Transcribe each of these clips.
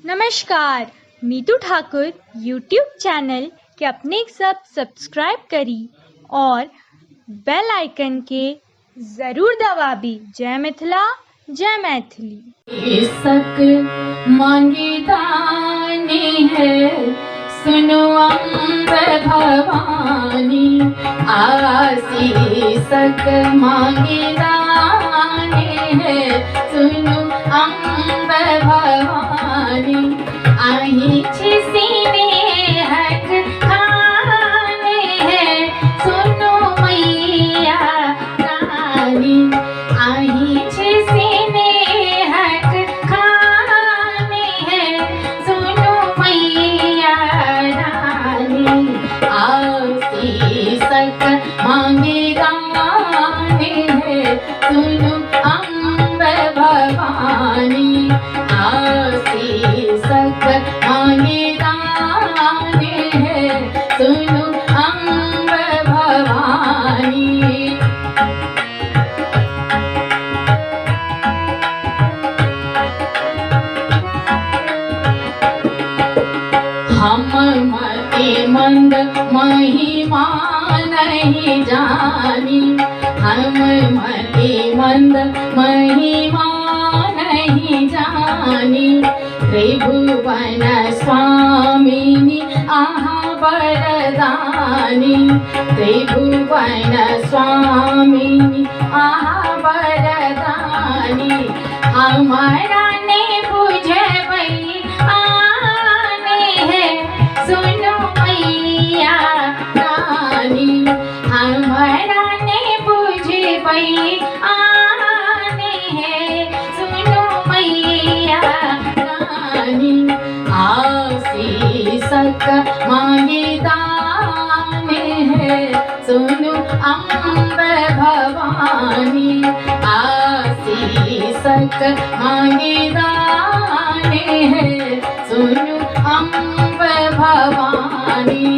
नमस्कार, Meetu Thakur YouTube channel के अपने सब सब्सक्राइब करी और बेल आइकन के जरूर दबाबी। जय मिथिला, जय मैथिली। सक मांगी दानी है, सुनो अम्ब भवानी। आशीषक मांगी दानी है, सुनो अम्ब भवानी। आही सीने हक खाने हैं, सुनो मैया रानी। आही सीने हक खाने हैं, सुनो मैया रानी। आशीषक मांगे दाने हैं, सुनो अम्ब भवानी। आशीषक मांगे दाने हैं, सुनो अम्ब भवानी। हम मति मंद महिमा नहीं जानी। हम मति मंद महिमा नहीं जानी। त्रिभुवन स्वामिनी आहा वरदानी। त्रिभुवन स्वामिनी आहा वरदानी। हमारा ने बुझबई आने हैं, सुनो मैया रानी। हमारा ने बुझबई आने हैं, सुनो मैया रानी। आशीषक मांगे दाने हैं, सुनो अम्ब भवानी। आशीषक मांगे दाने हैं, सुनो अम्ब भवानी।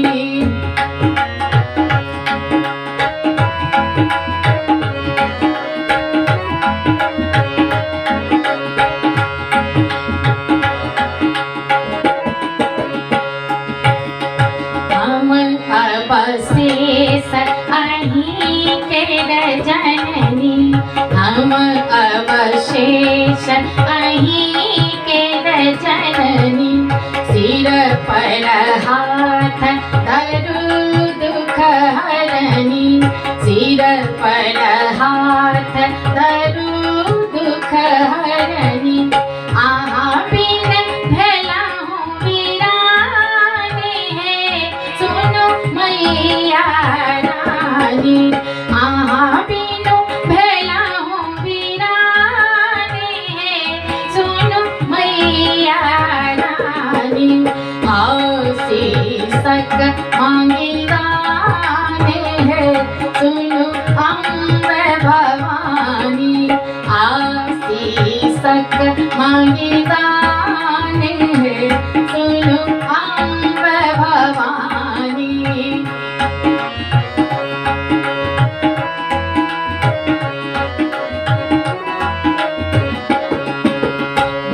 हम अवशेष अहीं के जननी। हम अवशेष अहीं के जननी। सिर पर हाथ धरू दुख हरनी। सिर पर हाथ धरू दुख हरनी। आहा बिन भला हूँ वीरानी है, सुनो मैया रानी। आहा बिनु भला हूँ वीरानी है, सुनो मैया रानी। आशीषक मांगे दाने हैं, सुनो अम्ब भवानी। आशीषक मांगे दाने हैं, सुनो अम्ब भवानी।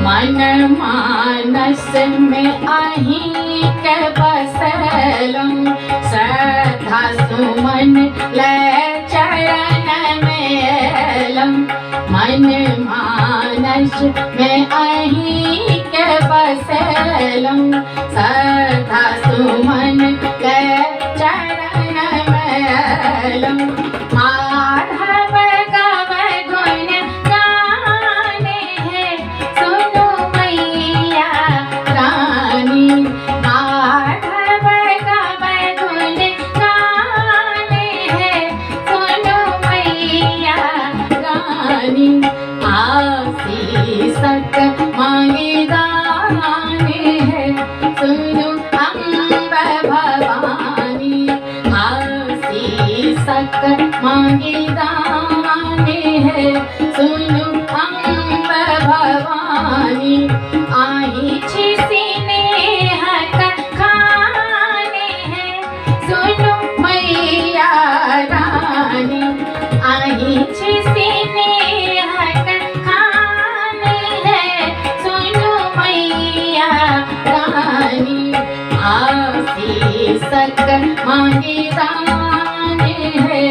मन मानस में अहीं के बसलम। श्रद्धा सुमन ले चरण में एलम। मन मानस में अहीं के बसलम। श्रद्धा सुमन ले चरण में एलम। माधव गव गुण गाने हैं, सुनो मैया रानी। माधव गव गुण गाने हैं, सुनो मैया रानी। आशीषक मांगे दाने हैं, सुनो अम्ब भवानी। आशीषक मांगे दाने हैं, सुनो अम्ब भवानी। आही सीने हक खाने हैं, सुनो मैया रानी। आही सीने हक खाने हैं, सुनो मैया शक्कर मांगी दाने है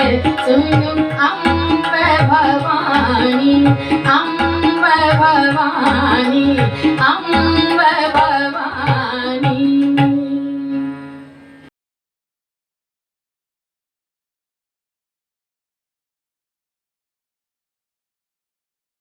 सुनो अम्ब भवानी, अम्ब भवानी, अम्ब भवानी।